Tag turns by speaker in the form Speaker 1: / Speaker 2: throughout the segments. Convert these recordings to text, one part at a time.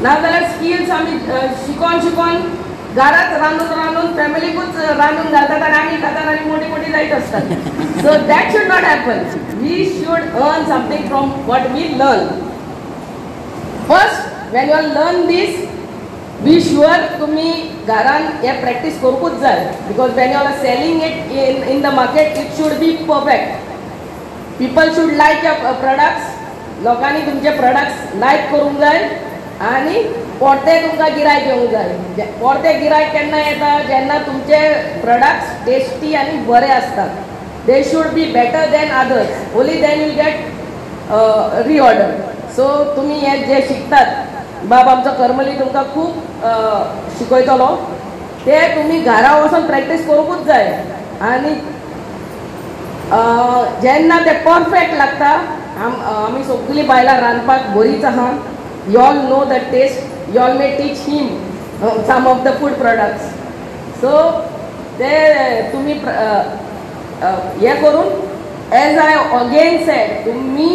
Speaker 1: नाजाल्यार स्किल्स आमी शिकून घरात रांदून फॅमिलीकूच रांदून घालतात आणि आमी खातात आणि मोठी मोठी जायत असतात. So that should not happen. We should earn something from what we learn. First when you learn these be sure तुम्ही घरान हे प्रॅक्टीस करूकूच जाय. Because when you are selling it in the market it should be perfect. People should like your products. लोकांनी तुमचे products लायक करूंक जाय आणि परते तुमकां गिरायक येवंक जाय. परते गिरायक केन्ना येता जेन्ना तुमचे प्रोडक्ट्स टेस्टी आनी बरे असतात. They should be better than others. Only then you get reorder. So तुम्ही हे जे शिकतात बाब आमचो करमली तुमकां खूब शिकयतलो ते तुम्ही घरा वचून प्रॅक्टीस करूकूच जाय. आनी जेन्ना ते परफेक्ट लागता आमी सगळीं बायलां रांदपाक बरीच आहा. You all know the taste. You all may teach him some of the food products. So ते तुम्ही हे करून एज आय अगेन सेड तुम्ही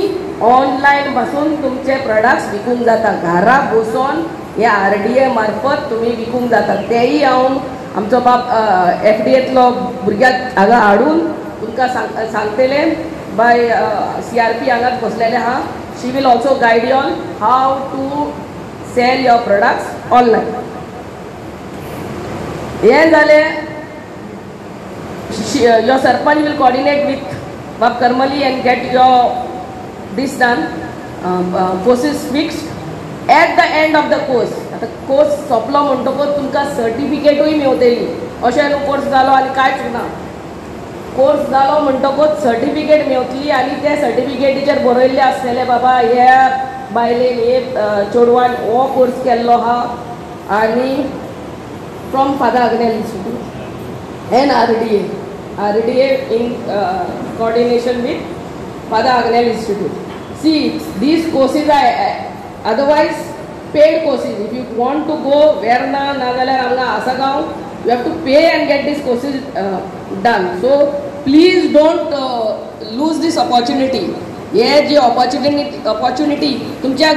Speaker 1: ऑनलाईन बसून तुमचे प्रोडक्ट्स विकूंक जाता. घरा बसून हे RDA मार्फत तुम्ही विकूंक जाता. तेही हांव आमचो बाप FDAतलो भुरग्याक हांगा हाडून तुमकां सांगतले बाय CRP हांगाच बसलेले आहा. She will also guide you on how to sell your products online. Here zale your sarpanch will coordinate with Bab Karmali and get your this done. Courses fixed. At the end of the course, आता course सोंपलो म्हणटकूच तुमकां सर्टिफिकेटूय मेवतली. अशें न्हू course जालो आनी कांयच ना. कोर्स जालो म्हणटकूच सर्टिफिकेट मेवतली आनी त्या सर्टिफिकेटीचेर बरयल्लें आसतलें बाबा ह्या बायलेन हे चेडवान हो कोर्स केल्लो आहा आनी from Father Agnel Institute and RDA in coordination with Father Agnel Institute. See, these courses are otherwise paid courses. If you want to go Verna, Nagaland, Anga, Asagaon, you have to pay and get these courses done. So please don't lose this opportunity. ये जी opportunity तुमच्या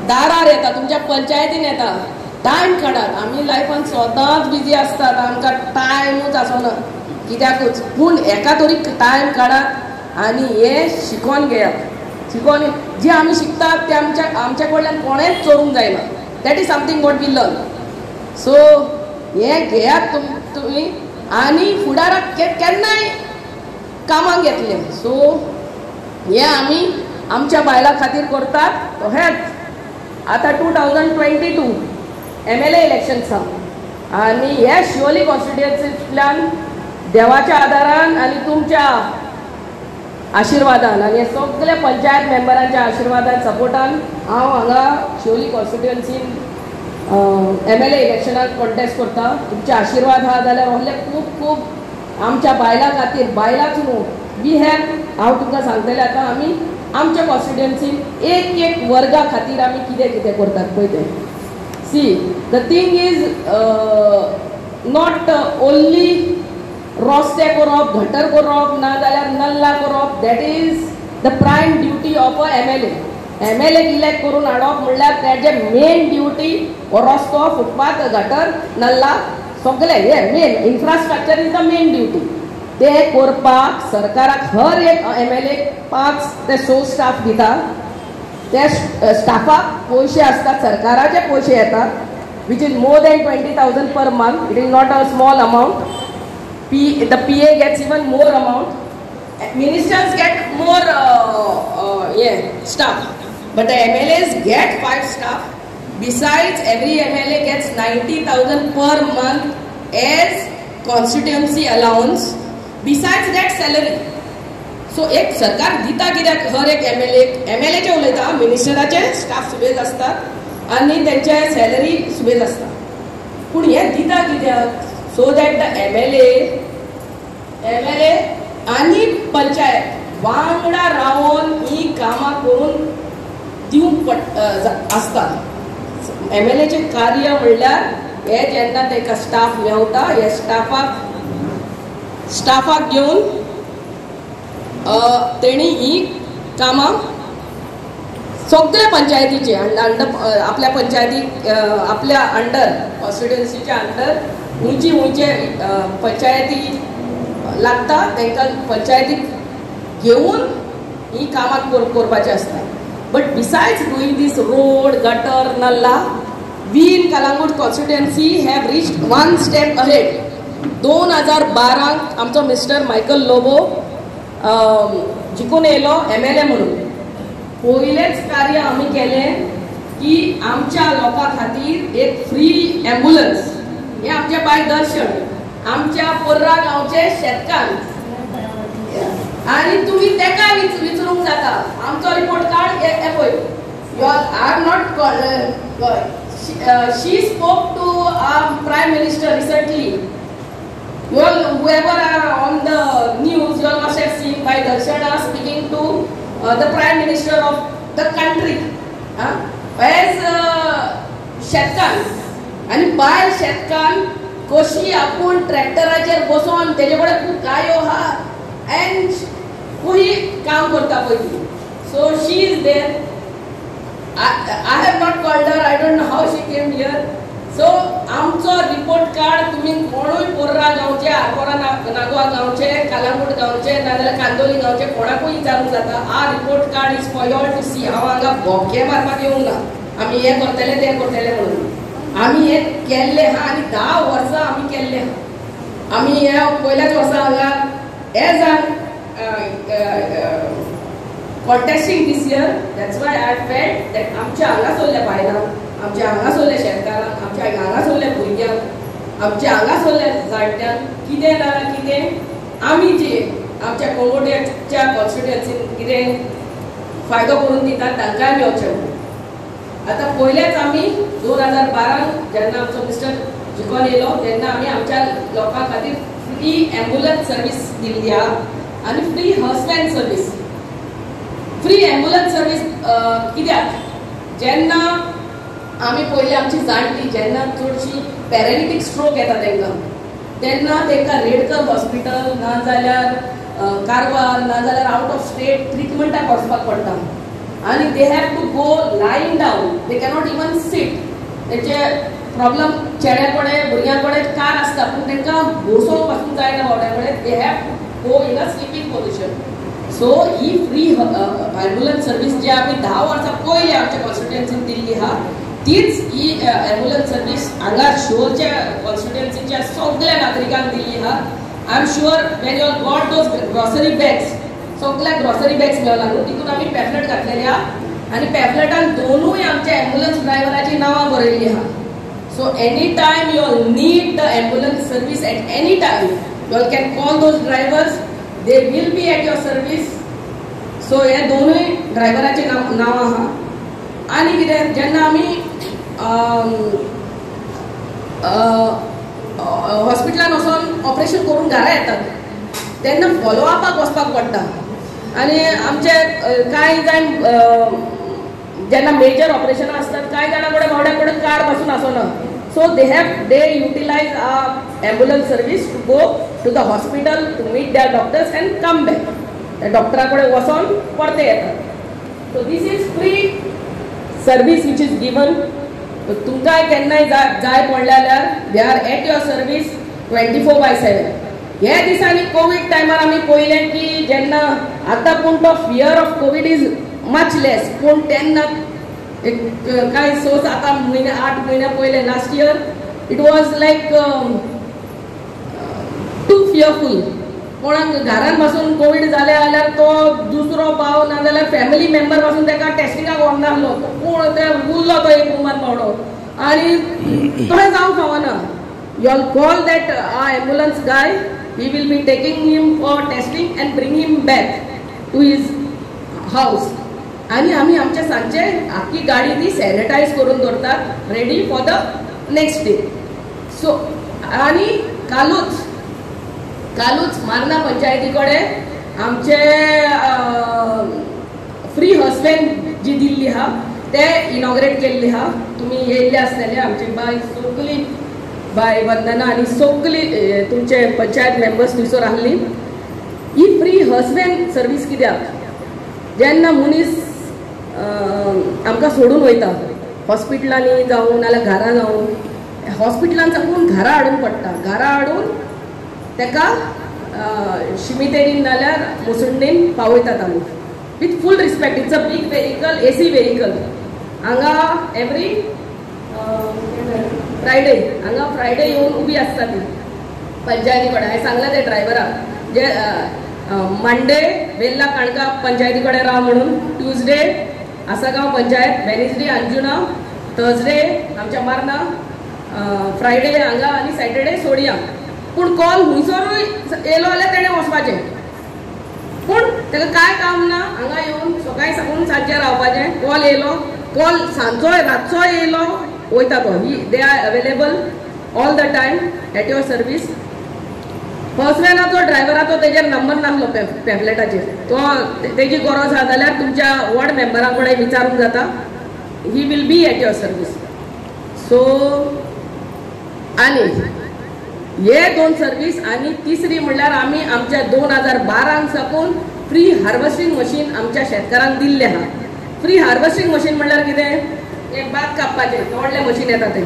Speaker 1: दारार येता, तुमच्या पंचायतीन येता. Time काढात. आम्ही लायफान स्वताच बिजी असतात, आमकां टायमूच आसना कित्याकूच. पूण एका तरी टायम काढात आणि हे शिकून घेयात. शिकून जे आमी शिकतात ते आमच्या कडल्यान कोणेच चोरूंक जायना. That is something what we learn. So हे घेयात तुमी आनी फुडाराक केन्नाय कामाक येतले. सो हे आमी आमच्या बायलां खातीर करतात. हेच आतां 2022 MLA इलेक्शन्स आहा आनी हे शिवोली कॉन्स्टिट्युएन्सींतल्यान देवाच्या आदारान आनी तुमच्या आशिर्वादान आनी सगळे पंचायत मेंबरांच्या आशिर्वादान सपोर्टान हांव हांगा शिवोली कॉन्स्टिट्युएन्सीन MLA इलेक्शनाक कॉन्टेस्ट करता. तुमचे आशिर्वाद आहा जाल्यार असले खूब खूब आमच्या बायलां खातीर, बायलांच न्हू, वी हॅव हांव तुमकां सांगतलें आतां आमी आमच्या कॉन्स्टिट्युएन्सीन एक वर्गा खातीर आमी कितें कितें करतात पळय तें. See, the thing is not only roste korop, ghatar korop, na jaल्यार nalla korop. That is the prime duty of a MLA. MLA elect करून हाडप म्हणल्यार तेजे मेन ड्युटी रस्तो, फुटपाथ, गटर, नल्ला सगळे हे main infrastructure is the main duty. ते करपाक सरकाराक हर एक MLA 5 ते 6 स्टाफ दिता. त्या स्टाफाक पैसे असतात, सरकाराचे पैसे येतात, which is more than 20,000 per month. It is not a small amount. The PA gets even more amount. Ministers get more staff, but the MLAs get 5 staff. Besides, every MLA gets 90,000 per month as constituency allowance. Besides that, salary. So एक सरकार दिता कित्याक हर एक MLA उलयता, मिनिस्टराचे staff सुबेज असतात आनी तेंचे सॅलरी सुबेज आसता. पूण हे दिता कित्याक सो दॅट द MLA आनी पंचायत वांगडा रावन ही कामां करून दिवंक आसता. MLAचे कार्य म्हणल्यार हे जेन्ना ताका स्टाफ मेवता, हे स्टाफाक घेवन तेणी ही कामां सगळ्या पंचायतीचे आपल्या पंचायती आपल्या अंडर कॉन्स्टिट्युएन्सीच्या अंडर खंयचे पंचायती लागता तांकां पंचायतीक घेवन ही कामां करपाची आसता. But besides doing this road gutter नल्ला we in Calangute constituency have reached one step ahead. 2012 आमचो मिस्टर मायकल लोबो जिखून येयलो MLA म्हणून. पयलेंच कार्य आमी केलें की आमच्या लोकां खातीर एक फ्री एम्ब्युलन्स हे आमचे बाय दर्शन आमच्या पर्रा गांवचे शेतकार आणि तुम्ही तेका विचारूंक जाता आमचो रिपोर्ट कार्ड हे पळय. I am not called she spoke to prime minister recently. You all, whoever are on the news, you all must have seen by Darshana speaking to the Prime Minister of the country. As शेतकार आणि bye शेतकार कशी आपण ट्रॅक्टराचेर बसून तेजे कडेन खूब गायो आहा एंड खूय काम करता पळय. So she is there. I have not called her. I don't know how she came here. So आमचो रिपोर्ट कार्ड तुम्ही कोणूय पोर्रा गांवचे आरपोरा नागवा गांवचे कलंगूट गांवचे नाजाल्यार कांदोली गांवचे कोणाकूय विचारूंक जाता. A report card is for your to see. हांव हांगा भोके मारपाक येवंक ना आमी हे करतले ते करतले म्हणून. आमी हे केल्ले आहा आनी 10 वर्सां आमी केल्ले आहा. आमी हे पयल्याच वर्सा हांगा age contesting this year. That's why I felt that आमच्या हांगा सोल्ल्या बायलांक आमच्या हांगा सोल्ल्या शेतकारांक आमच्या हांगा सोल्ल्या भुरग्यांक आमच्या हांगा सोल्ल्या जाणट्यांक कितें ना कितें आमी जे आमच्या कोंगोड्याच्या कॉन्स्टिट्युएन्सीन कितें फायदो करून दितात तांकां आमी वचप. आतां पयलेच आमी 2012 जेन्ना आमचो मिस्टर जिखून येयलो तेन्ना आमी आमच्या लोकां खातीर फ्री एम्ब्युलन्स सर्वीस दिल्ली आहा आनी free hospital service. Free ambulance service कित्याक जेन्ना आमी पयलीं आमची जाणटी जेन्ना चडशी पॅरालिटीक स्ट्रोक येता तांकां तेन्ना तांकां रेडकर हॉस्पिटल नाजाल्यार कारवार नाजाल्यार आवट ऑफ स्टेट ट्रिटमेंटाक वचपाक पडटा आनी they have to go lying down. They cannot even sit. तेचे प्रॉब्लम चेड्या कडेन भुरग्यां कडेन कार आसता पूण तांकां बसूंक पासून जायना बावड्या कडेन. They have to go in a sleeping position. So ही फ्री एम्ब्युलन्स सर्वीस जी आमी 10 वर्सां पयलीं आमच्या कॉन्स्टिट्युएन्सीन दिल्ली आहा तीच ही एम्ब्युलन्स सर्वीस हांगा शिवोरच्या कॉन्स्टिट्युएन्सीच्या सगळ्या नागरिकांक दिल्ली आहा. I am sure when you are got those grocery bags सगळ्या ग्रॉसरी बॅग्स मेळला न्हू तितून आमी पॅम्पलेट घातलेले आहा आनी पॅम्पलेटान दोनूय आमच्या एम्ब्युलन्स ड्रायव्हराची नांवां बरयल्ली आहा. So any time you all need the ambulance service at any time you all can call those drivers. They will be at your service. So हे दोनूय ड्रायव्हराचे नांव आहा. आनी कितें जेन्ना आमी हॉस्पिटलान वचून ऑपरेशन करून घरा येतात तेन्ना फॉलो अपाक वचपाक पडटा आनी आमचे कांय जाण जेन्ना मेजर ऑपरेशनां आसतात कांय जाणां कडेन बावड्या कडेन कार पासून आसना. So they utilize our ambulance service to go to the hospital to meet their doctors and come back. The doctor कडे वचून परते येतात. So this is free service which is given. तुमकांय केन्नाय जाय पडल्यार they are at your service 24/7. ह्या दिसांनी Covid टायमार आमी पळयलें की जेन्ना आतां पूण तो fear of COVID is much less पूण तेन्ना काय 6-7 महिने 8 महिने पहिले last year it was like to fearful. कोणाक घरान बसून कोविड जाले जाल्यार तो दुसरो भाव नाजाल्यार फॅमिली मेंबर पासून ताका टेस्टिंगाक व्हरनासलो पूण ते उरलो तो एक रुमान पावडो आनी तशें जावंक फावना. You all call that ambulance guy. He will be taking him for testing and bring him back to his house. आनी आमी आमचे सांजचे आख्खी गाडी ती सॅनिटायज करून दवरतात ready for the next day. So आनी कालूच मार्ना पंचायती कडेन आमचे फ्री हॉस्पिटल जी दिल्ली आहा ते इनॉग्रेट केल्ली आहा. तुमी येयल्ले आसतले आमची बाय सगळी बाय वंदना आनी सगळी तुमचे पंचायत मेंबर्स थंयसर आहली. ही फ्री हॉस्पिटल सर्वीस कित्याक जेन्ना मनीस आमकां सोडून वयता हॉस्पिटलांनी जावं नाल्यार घरा जावं. हॉस्पिटलान साकून घरा हाडून पडटा, घरा हाडून ताका शिमितेरीन नाल्यार मुसुंडेन पावयतात आमी with full respect. It's a big vehicle, AC vehicle. हांगा एवरी फ्रायडे येवन उबी आसता ती पंचायती कडेन. हांवें सांगलां ते ड्रायव्हराक जे मंडे वेल्ला काणका पंचायती कडेन राव म्हणून, Tuesday Assagao panchayat, Wednesday Anjuna, Thursday आमच्या मार्ना, फ्रायडे हांगा आनी सॅटर्डे सोडिया. पूण कॉल हुंयसरूय येयलो जाल्यार तेणें वचपाचें. पूण ताका कांय काम ना, हांगा येवन सकाळीं साकून सांजचें रावपाचें. कॉल येयलो, कॉल सांजचो रातचो येयलो वयता तो. They are available all the time at your service. फर्स्टमॅनाचो ड्रायव्हराचो तेजेर नंबर नासलो पॅम्पलेटाचेर. तो तेजी गरज आसा जाल्यार तुमच्या वॉर्ड मेंबरा कडेन विचारूंक जाता. He will be at your service. So आनी हे 2 सर्वीस. आनी तिसरी म्हणल्यार आमी आमच्या 2012 साकून फ्री हार्वेस्टिंग मशीन आमच्या शेतकारांक दिल्लें आहा. फ्री हार्वेस्टिंग मशीन म्हणल्यार कितें? एक भात कापपाचें व्हडलें मशीन येता तें.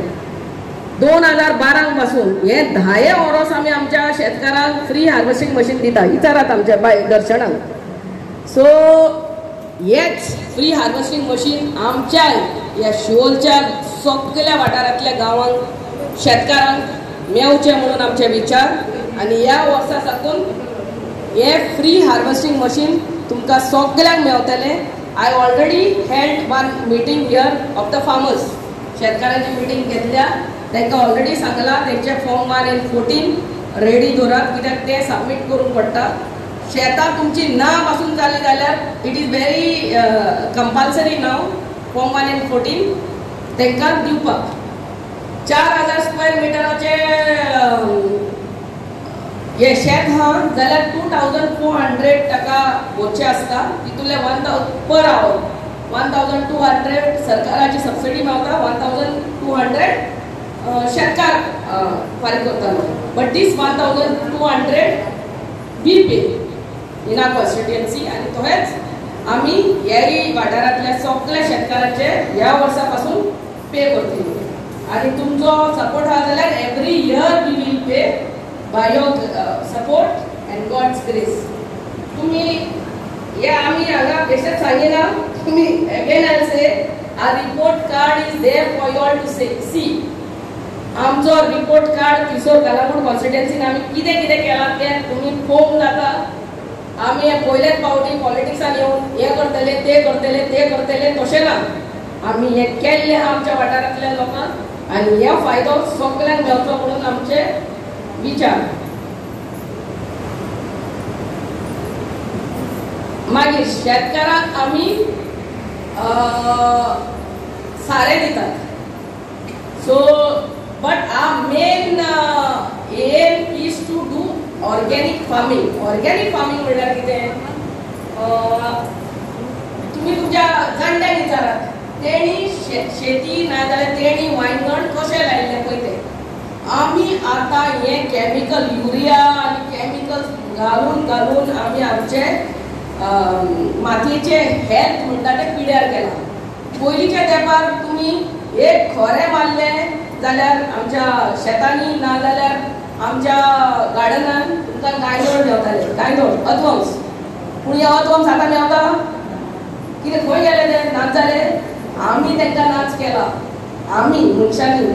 Speaker 1: 2012 पासून हे 10 वर्स आमी आमच्या शेतकारांक फ्री हार्वेस्टिंग मशीन दिता. विचारात आमच्या दर्शनाक. सो हेच फ्री हार्वेस्टिंग मशीन आमच्या ह्या शिवोलच्या सगळ्या वाठारांतल्या गांवांक शेतकारांक मेवचे म्हणून आमचे विचार. आनी ह्या वर्सा साकून हे फ्री हार्वेस्टिंग मशीन तुमकां सगळ्यांक मेवतलें. I already held one meeting here of the farmers. शेतकारांची मिटींग घेतल्या. तांकां ऑलरेडी सांगलां तेंचे फॉर्म 1 and 14 रेडी दवरात, कित्याक ते सबमीट करूंक पडटा. शेतां तुमची ना पासून जाली जाल्यार it is very compulsory now form 1 and 14 तांकां दिवपाक. 4000 स्क्वेअर मिटराचे हे शेत आहा जाल्यार 2400 टका भरचे आसता. तितूंतले 1000 पर आवर 1200 सरकाराची सबसिडी मेवता. 1200 शेतकार फारीक करतालो. But this 1200 we pay in our constituency. आनी तोच आमी ह्याय वाठारांतल्या सगळ्या शेतकाराचे ह्या वर्सा पासून पे करतली. आनी तुमचो सपोर्ट आहा जाल्यार every year we will pay by your support and God's grace. तुमी हे आमी हांगा बेश्टेच सांगिना. तुमी again I say our report card is there for you all to see. आमचो रिपोर्ट कार्ड किशोर कलागूट कॉन्स्टिट्युएन्सीन आमी कितें कितें केलां तें तुमी पळोवंक जाता. आमी हे पयलेच फावटी पॉलिटिक्सान येवन हे करतले ते करतले तशें ना. आमी हे केल्लें आहा आमच्या वाठारांतल्या लोकांक आनी हे फायदो सगळ्यांक मेवचो म्हणून आमचे विचार. मागीर शेतकारांक आमी सारें दितात. So but our main aim is to do organic farming. Organic farming म्हणल्यार कितें? तुमी तुमच्या जाणट्यांक विचारात तेणी शेती नाजाल्यार तेणी वांयगण कशें लायिल्लें पळय तें. आमी आतां हे कॅमिकल युरिया आनी कॅमिकल्स घालून आमी आमचे मातयेचे हेल्थ म्हणटा तें पिड्यार केलां. पयलींच्या तेंपार तुमी एक खोरें मारलें जाल्यार आमच्या शेतांनी नाजाल्यार आमच्या गार्डनान तुमकां गायदोळ मेवताले. गायदोळ अदवंस. पूण हे अदवंस आतां मेवता कितें? खंय गेले ते? नाच जाले. आमी तांकां नाच केला. आमी मनशांनी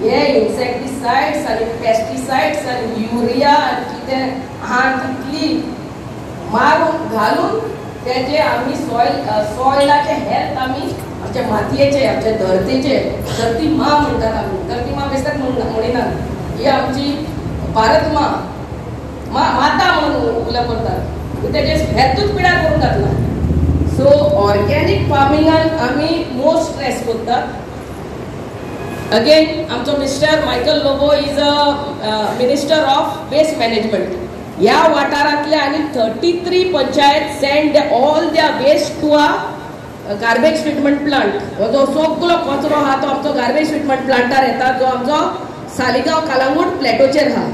Speaker 1: हे इन्सेक्टिसायड्स आनी पेस्टिसायड्स आनी युरिया आनी कितें आहा तितली मारून घालून तेजे आमी सॉयलाचे हेल्थ आमी आमच्या मातयेचे आमच्या धरती मा म्हणटात. आमी धरती मा बेश्टेच म्हणिनात. ही आमची भारत माता म्हणून उलय करतात. तेजे हेल्थूच पिड्यार करून घातला. सो ऑर्गेनिक फार्मिंगान आमी मोस्ट स्ट्रेस करतात. अगेन आमचो mister Michael Lobo is a minister of waste management. ह्या वाठारांतले आनी 33 panchayat send all their waste to a garbage treatment plant. हो जो सगळो कचरो आहा तो आमचो गार्बेज ट्रिटमेंट प्लांटार येता जो आमचो सालिगांव कलांगूट प्लॅटोचेर आहा.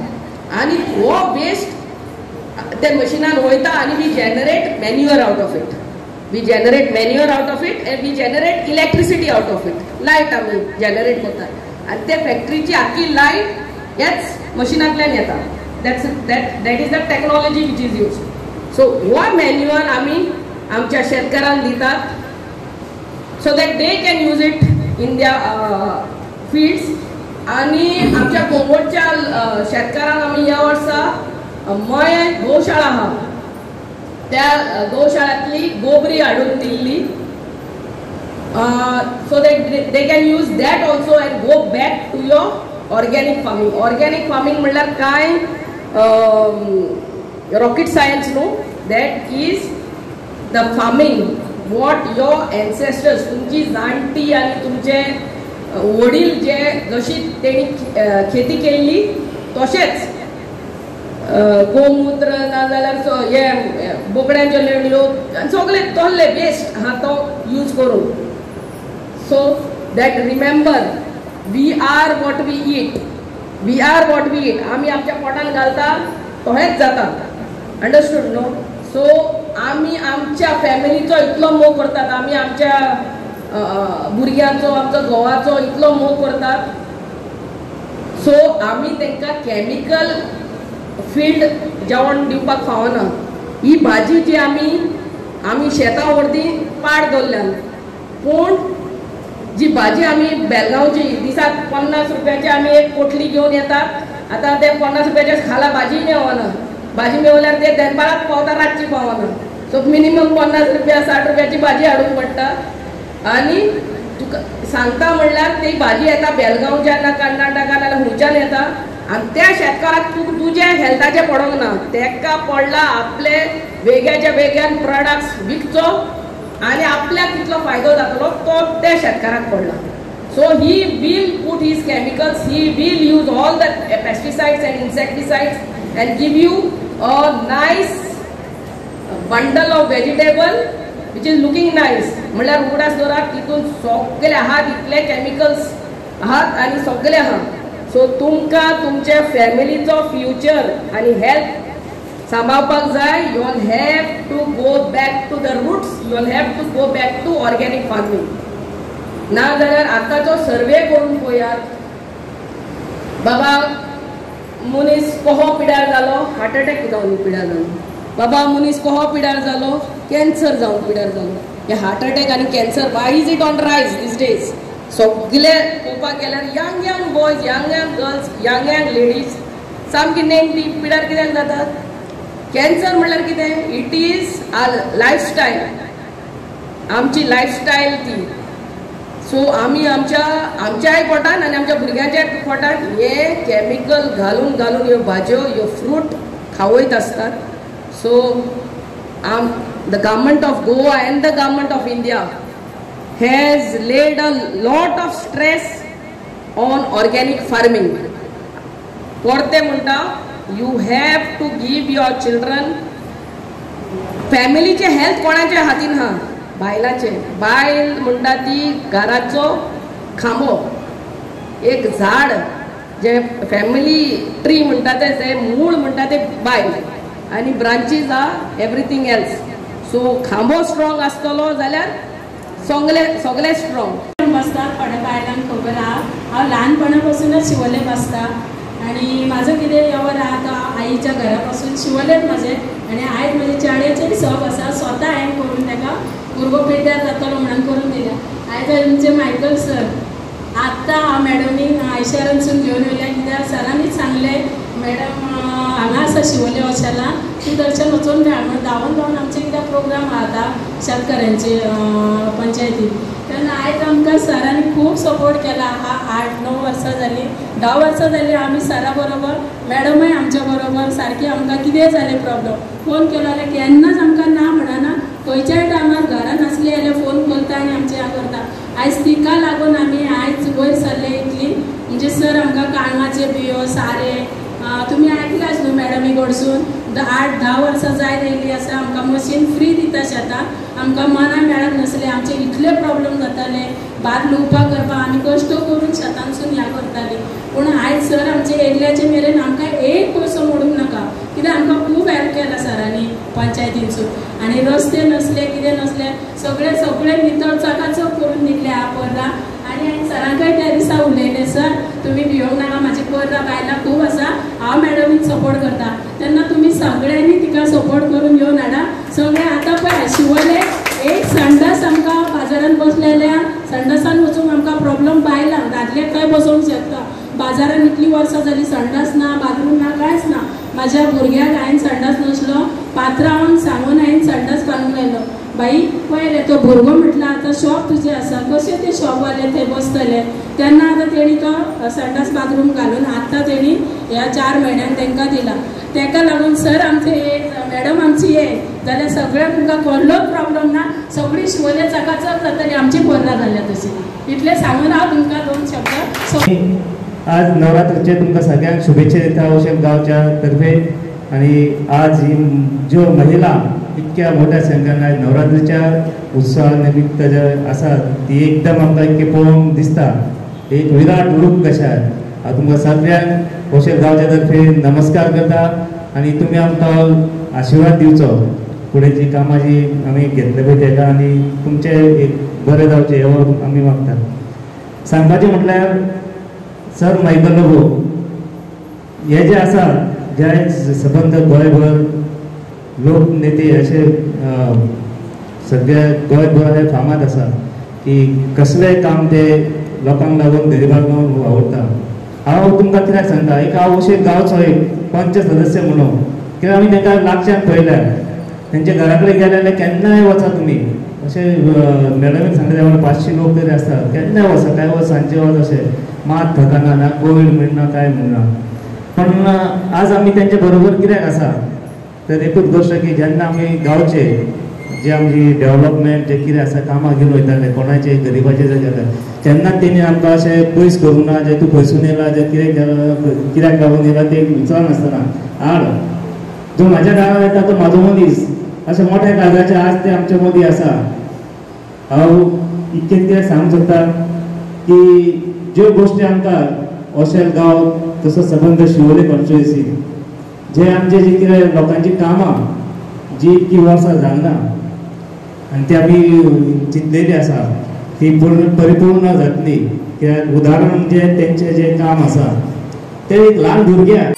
Speaker 1: आनी हो वेस्ट ते मशिनान वयता आनी we generate manure out of it. We generate manure out of it and we generate electricity out of it. Light आमी जनरेट करतात आनी त्या फॅक्टरीची आख्खी लायट ह्याच मशिनांतल्यान येता. That is the technology which is use. So हो मॅन्युअर आमी आमच्या शेतकारांक दितात so that they can use it in the fields. आणि आमच्या कोंगोडच्या शेतकारांक आमी ह्या वर्सा मय गोशाळा आहा त्या गोशाळांतली गोबरी हाडून दिल्ली so that they can use that also and go back to your organic farming. Organic farming म्हणल्यार कांय रॉकेट सायन्स न्हू. That is the farming what your ancestors तुमची जाणटी आनी तुमचे वडील जे जशी तेणी खेती केल्ली तशेंच गोमूत्र नाजाल्यार हे बोकड्यांच्यो लेणयो सगळे तोल्ले वेस्ट आहा तो यूज करून. So that remember we are what we eat. We are what we eat. आमी आमच्या पोटान घालता तोहेंच जाता. अंडरस्टूड न्हू. सो आमी आमच्या फॅमिलीचो इतलो मोग करतात. आमी आमच्या भुरग्यांचो आमचो घोवाचो इतलो मोग करतात. सो आमी तांकां कॅमिकल फील्ड जेवण दिवपाक फावना. ही भाजी जी आमी शेतां व्हरती पाड दवरल्यान पूण जी भाजी आमी बेळगांवची दिसाक 50 रुपयाची आमी एक पोटली घेवन येतात. आतां ते 50 रुपयाचे खाला भाजी मेळना. भाजी मेळल्यार ते दनपाराक पावता रातची पावना. सो मिनिमम 50 रुपया 60 रुपयाची भाजी हाडूंक पडटा. आनी तुका सांगता म्हणल्यार ती भाजी येता बेळगांवच्यान कर्नाटका नाल्यार हुंयच्यान येता आनी त्या शेतकाराक तुज्या हेल्थाचे पडोंक ना. तेका पडला आपले वेगळ्याच्या वेगळ्यान प्रोडक्ट्स विकचो आनी आपल्याक कितलो फायदो जातलो तो त्या शेतकाराक पडला. So he will put his chemicals. He will use all the pesticides and insecticides and give you a nice bundle of vegetable which is looking nice. म्हणल्यार उगडास दवरात तितून सगळे आहात इतले केमिकल्स आहात आनी सगळे आहा. सो तुमकां तुमच्या फॅमिलीचो फ्युचर आनी हेल्थ सांबाळपाक जाय. You all have to go back to the roots. You all have to go back to organic farming. ना जाल्यार आतांचो सर्वे करून पळयात. बाबा मनीस कहो पिड्यार जालो हार्ट अटॅक जावन पिड्यार जालो. बाबा मनीस कहो पिड्यार जालो कॅन्सर जावन पिड्यार जालो. हे हार्ट अटॅक आनी cancer why is it on rise these days. सगळे पळोवपाक गेल्यार young young boys young young girls young young ladies सामकी नेमटी पिड्यार कित्याक जातात. कॅन्सर म्हणल्यार कितें. It is our lifestyle. आमची लायफस्टायल ती. सो आमी आमच्याय पोटान आनी आमच्या भुरग्यांच्या पोटान हे कॅमिकल घालून घालून ह्यो भाजयो ह्यो फ्रूट खावयत आसतात. So the government of Goa and the government of India has laid a lot of stress on organic farming. Porte munta you have to give your children family चे health कोणाच्या हातीन हा बायलाचे. बायल म्हणटा ती घराचो खांबो. एक झाड जे फॅमिली ट्री म्हणटा ते मूळ म्हणटा ते बायल आनी branches are everything else. So खांबो स्ट्रॉंग आसतलो जाल्यार सगळे स्ट्रॉंग
Speaker 2: बसतात. थोड्या बायलांक खबर आहा हांव ल्हानपणा पासूनच शिवोले बसता आनी म्हाजो कितें व्यवहार आहा तो आईच्या घरा पासून शिवोलेच म्हाजे. आनी आयज म्हाजे चाळेचेय शॉप आसा. स्वता हांवें करून ताका भुरगो पिड्ड्यार जातलो म्हणून करून दिल्या. आयज आमचे मायकल सर आत्तां हांव मॅडमीक आयशारांसून घेवन येयल्या कित्याक सरांनीच सांगलें मॅडम हांगा आसा शिवोले हॉस्टेलां तूं थंयच्यान वचून मेळ म्हणून धांवन आमचे कितें प्रोग्राम आसा शेतकाऱ्यांचे पंचायतीन. तेन्ना आयज आमकां सरांनी खूब सपोर्ट केला. 8-9 वर्सां जालीं 10 वर्सां जालीं आमी सरा बरोबर मॅडमय आमच्या बरोबर सारकी आमकां कितें जालें प्रॉब्लम फोन केलो जाल्यार केन्नाच आमकां ना म्हणना. खंयच्याय टायमार घरान आसली जाल्यार फोन करता आनी आमचें हें करता. आयज तिका लागून आमी आयज वयर सरले इतली म्हणजे सर आमकां काळंगाचे बियो सारे तुमी आयकलाच न्हू मॅडमी कडसून 8-10 वर्सां जायत येयली आसा आमकां मशीन फ्री दिता शेताक आमकां मना मेळत नासलें आमचे इतले प्रॉब्लेम जाताले भात लुवपाक करपाक आमी कश्ट करून शेतांसून ह्या करतालीं पूण आयज सर आमचे एरियाचे मेरेन आमकां एक पयसो मोडूंक नाका कित्याक आमकां खूब हेल्प केला सरांनी पंचायतीनसून आनी रस्ते नसले कितें नसलें सगळे नितळ चकाचक करून दिले ह्या पर्रा आनी हांवें सरांकय त्या दिसा उलयलें सर तुमी भियोंक नाका म्हाजी पर्रा बायलां खूब आसा हांव मॅडमीक सपोर्ट करता तेन्ना तुमी सगळ्यांनी तिका सपोर्ट करून घेवन हाडा सगळे आतां पळय शिवोले एक संडास आमकां बाजारांत बसलेल्या संडासान वचूंक आमकां प्रॉब्लम बायलांक दादले खंय बसोवंक शकता बाजारांत इतलीं वर्सां जालीं संडास ना बाथरूम ना कांयच ना म्हाज्या भुरग्याक हांवें संडास नासलो पात्रांवांक सांगून हांवें संडास बांदूंक लायलो बाई पळय रे तो भुरगो म्हटलो आतां शॉप तुजें आसा कशें ते शॉपवाले थंय बसतले तेन्ना आतां तेणी तो संडास बाथरूम घालून आतां तेणी ह्या 4 म्हयन्यांक तांकां दिला ताका लागून सर आमचे मॅडम आमची ये जाल्यार सगळ्यांक तुमकां कसलोच प्रॉब्लेम ना सगळीं शिवोले चकाचक जातली आमची पर्रा जाल्या तशी इतलें सांगून हांव तुमकां 2 शब्द
Speaker 3: आज नवरात्रीचे तुमकां सगळ्यांक शुभेच्छा दिता ओशेल गांवच्या तर्फे आणि आज ही ज्यो महिला इतक्या मोठ्या संख्येन आज नवरात्रीच्या उत्सवा निमित्त जे आसा ती एकदम आमकां इतके पळोवंक दिसता एक विराट रूप कशें हांव तुमकां सगळ्यांक ओशेल गांवच्या तर्फे नमस्कार करता आनी तुमी आमकां आशिर्वाद दिवचो फुडें जी कामां जी आमी घेतले पळय तेका आनी तुमचे एक बरें जावचें हें आमी मागता सांगपाचें म्हटल्यार सर मायकल लोबो हे जे आसा जे सबंद गोंयभर लोक नेते असे सगळ्या गोंयभर हे फामाद आसा की कसलेंय काम ते लोकांक लागून गरिबांक लागून आवडटा हांव तुमकां कित्याक सांगता एक हांव अशें गांवचो एक पंच सदस्य म्हणून कित्याक आमी तांकां लागच्यान पळयल्यार तेंच्या घरा कडेन गेले जाल्यार केन्नाय वचा तुमी अशें मॅडमीन सांगता त्या 500 लोक तरी आसतात केन्नाय वचा काय वच सांजचे वच अशें मात थकना ना कोवीड म्हणना काय म्हणना पण आज आमी तेंच्या बरोबर कित्याक आसा तर एकूच गोष्ट की जेन्ना आमी गांवचे जे आमची डेव्हलपमेंट जे कितें आसा कामां घेवन वयताले कोणाचे गरिबाचे जे गेले तेन्ना तेणी आमकां अशें पयस करूंक ना जे तूं खंयसून येयला जे कितें कित्याक लागून येयला ते विचारनासतना हाड जो म्हाज्या गांवांत येता तो म्हाजो मनीस अशें मोठ्या काळजाचे आज ते आमचे मदीं आसा हांव इतकें कितें सांगूंक सोदता की ज्यो गोश्टी आमकां ओशेल गांव तसो सबंद शिवोले कॉन्स्टिट्युएन्सी जे आमचे जी कितें लोकांची कामां जी इतकी वर्सां जायना आनी ती आमी चिंतलेली आसा ती परिपूर्ण जातली कित्याक उदाहरण जे तेंचे जे काम आसा ते एक ल्हान भुरग्याक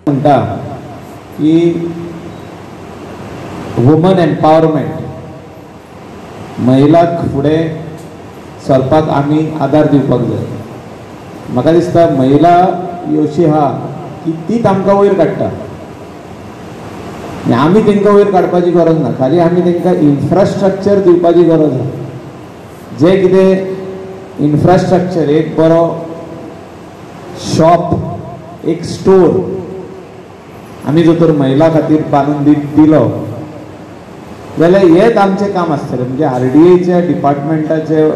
Speaker 4: म्हणटा की वुमन एम्पावरमेंट महिलाक फुडें सरपाक आमी आदार दिवपाक जाय म्हाका दिसता महिला ही अशी आहा की तीच आमकां वयर काडटा आमी तांकां वयर काडपाची गरज ना खाली आमी तांकां इन्फ्रास्ट्रक्चर दिवपाची गरज आहा जे कितें इन्फ्रास्ट्रक्चर एक बरो शॉप एक स्टोर आमी जर तर महिला खातीर बांदून दिलो जाल्यार हेच आमचें काम आसतलें. म्हणजे RDAच्या डिपार्टमेंटाचे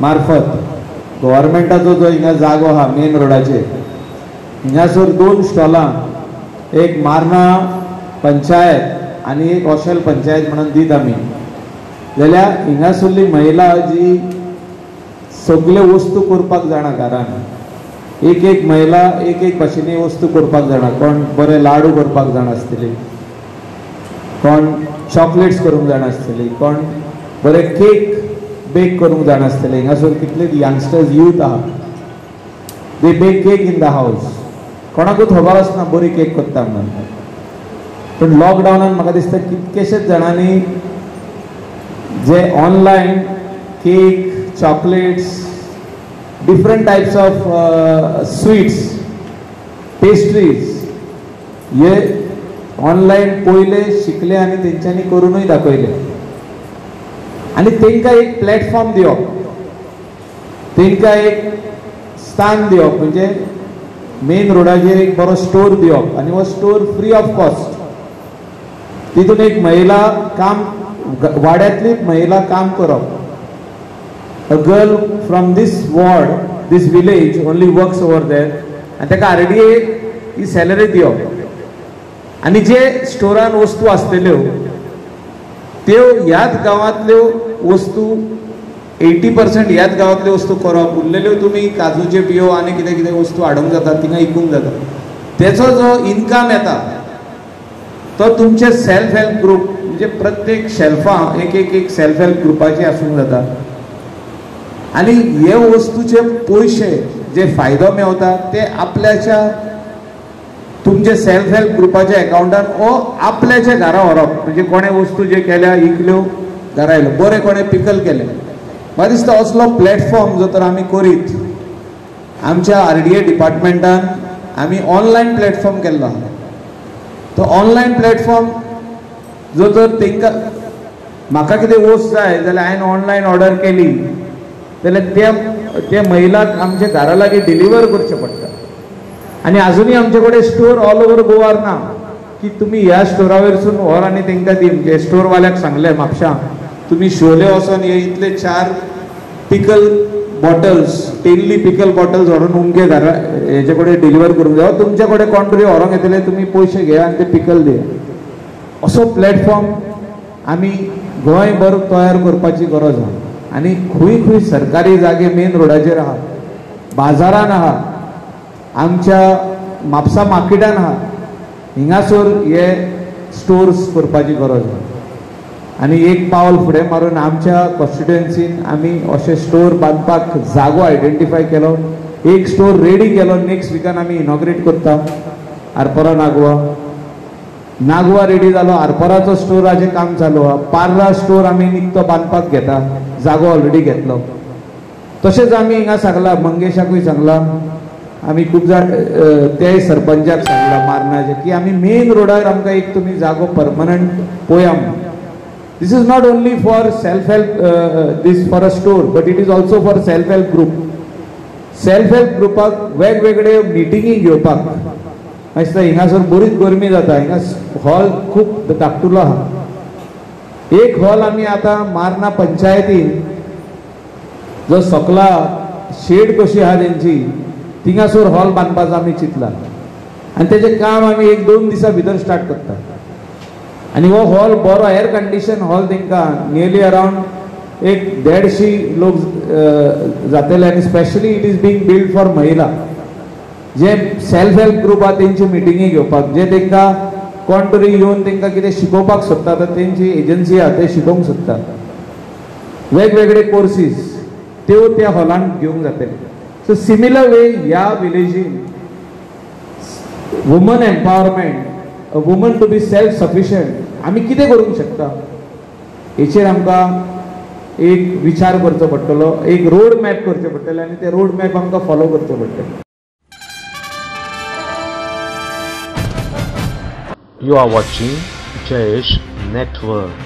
Speaker 4: मार्फत गव्हर्मेंटाचो जो हिंगा जागो आहा मेन रोडाचेर, हिंगासर 2 स्टॉलां, एक मार्ना पंचायत आनी एक ओशेल पंचायत म्हणून दीत आमी. जाल्यार हिंगासरली महिला जी सगल्यो वस्तू करपाक जाणा घरान, एक महिला एक भाशेनी वस्तू करपाक जाणा. कोण बरे लाडू करपाक जाणा आसतली, कोण चॉकलेट्स करूंक जाणा आसतली, कोण बरे केक बेक करूंक जाणा आसतले. हिंगासर कितले यंगस्टर्स यूथ आहा, दे बेक केक इन द हावस. कोणाकूच खबर आसना बरी केक करता म्हणून. पण लॉकडावनान म्हाका दिसता कितकेशेच जाणांनी जे online cake, chocolates, different types of sweets, pastries हे ऑनलायन पयले शिकले आनी तेंच्यांनी करूनय दाखयले. आनी तांकां एक प्लॅटफॉर्म दिवप, तांकां एक स्थान दिवप, म्हणजे मेन रोडाचेर एक बरो स्टोर दिवप आनी हो स्टोर फ्री ऑफ कॉस्ट. तितून एक महिला काम, वाड्यांतलीच महिला काम करप. A girl from this ward, this village only works over there, and ताका RDA ही सॅलरी दिवप. आनी जे स्टोरान वस्तू आसतल्यो त्यो ह्याच गांवांतल्यो वस्तू 80% ह्याच गांवांतल्यो वस्तू करप. उरलेल्यो तुमी काजूचे बियो आनी कितें कितें वस्तू हाडूंक जाता, तिंगा विकूंक जाता. तेचो जो इनकम येता तो तुमचे सेल्फ हेल्प ग्रुप, म्हणजे प्रत्येक शेल्फां एक सेल्फ हेल्प ग्रुपाची आसूंक जाता. आनी हे वस्तूचे पयशे जे फायदो मेवता ते आपल्याच्या तुमचे सेल्फ हेल्प ग्रुपाच्या अकाउंटान वो आपल्याच्या घरा व्हरप. म्हणजे कोणे वस्तू जे केल्या, इकल्यो, घरा येयल्यो, बरे कोणे पिकल केले. म्हाका दिसता असलो प्लॅटफॉर्म जो तर आमी करीत, आमच्या RDA डिपार्टमेंटान आमी ऑनलायन प्लॅटफॉर्म केल्लो आहा. तो ऑनलायन प्लॅटफॉर्म जो तर तांकां म्हाका कितें वस्त जाय जाल्यार हांवें ऑनलायन ऑर्डर केली जाल्यार त्या महिलाक आमच्या घरा लागीं डिलिव्हर करचें पडटा. आनी आजुनूय आमचे कडेन स्टोर ऑल ओवर गोवार ना की तुमी ह्या स्टोरा वयरसून व्हर आनी तांकां दी. म्हणजे स्टोरवाल्याक सांगलें म्हापशां तुमी शोले वचोन हे इतले 4 पिकल बॉटल्स, टेनली पिकल बॉटल्स व्हरून उमके घरा हेजे कडेन डिलिव्हर करूंक जाय. तुमचे कडेन कोण तरी व्हरोंक येतले, तुमी पयशे घेया आनी ते पिकल दिया. असो प्लॅटफॉर्म आमी गोंयभर तयार करपाची गरज आहा. आनी खंय सरकारी जागे मेन रोडाचेर आहा, बाजारान आहा, आमच्या म्हापसा मार्केटान आहा, हिंगासर हे स्टोर्स करपाची गरज आहा. आनी एक पावल फुडें मारून आमच्या कॉन्स्टिट्युएन्सीन आमी अशे स्टोर बांदपाक जागो आयडेंटिफाय केलो. एक स्टोर रेडी केलो, नेक्स्ट विकान आमी इनॉग्रेट करता. आरपोरा नागवा रेडी जालो, आरपोराचो स्टोराचें काम चालू आहा. पार्रा स्टोर आमी निकतो बांदपाक घेता, जागो ऑलरेडी घेतलो. तशेंच आमी हिंगा सांगला, मंगेशाकूय सांगला, आमी खूब जाण तेय सरपंचाक सांगला मारनाचे की आमी मेन रोडार आमकां एक तुमी जागो परमनंट पळया. This is not only for self-help, this for a store, but it is also for self-help group. Self-help groupak वेगवेगळे मिटिंगी घेवपाक दिसता. हिंगासर बरीच गरमी जाता, हिंगा हॉल खूब धाकटुलो आहा. एक हॉल आमी आतां मार्ना पंचायतीन जो सकला शेड कशी आहा तेंची, थिंगासर हॉल बांदपाचो आमी चिंतला. आनी तेजें काम आमी 1-2 दिसां भितर स्टार्ट करता. आनी हो हॉल बरो एअर कंडिशन हॉल तांकां नियरली अराउंड 150 लोक जातले. आनी specially it is being build for महिला जे सेल्फ हेल्प ग्रुप आहा तेंची मिटिंगी घेवपाक. जे तांकां कोण तरी येवन तांकां कितें शिकोवपाक सोदता, तर तेंची एजन्सी आहा ते शिकोवंक सोदता. वेगवेगळे कोर्सीस त्यो त्या हॉलान घेवंक जातले. सो सिमिलर वे ह्या विलेजीन woman empowerment, a woman to be self sufficient आमी कितें करूंक शकता हेचेर आमकां एक विचार करचो पडटलो, एक रोड मॅप करचें पडटलें आनी ते रोड मॅप आमकां फॉलो करचो पडटलें.
Speaker 5: You are watching Jayesh Network.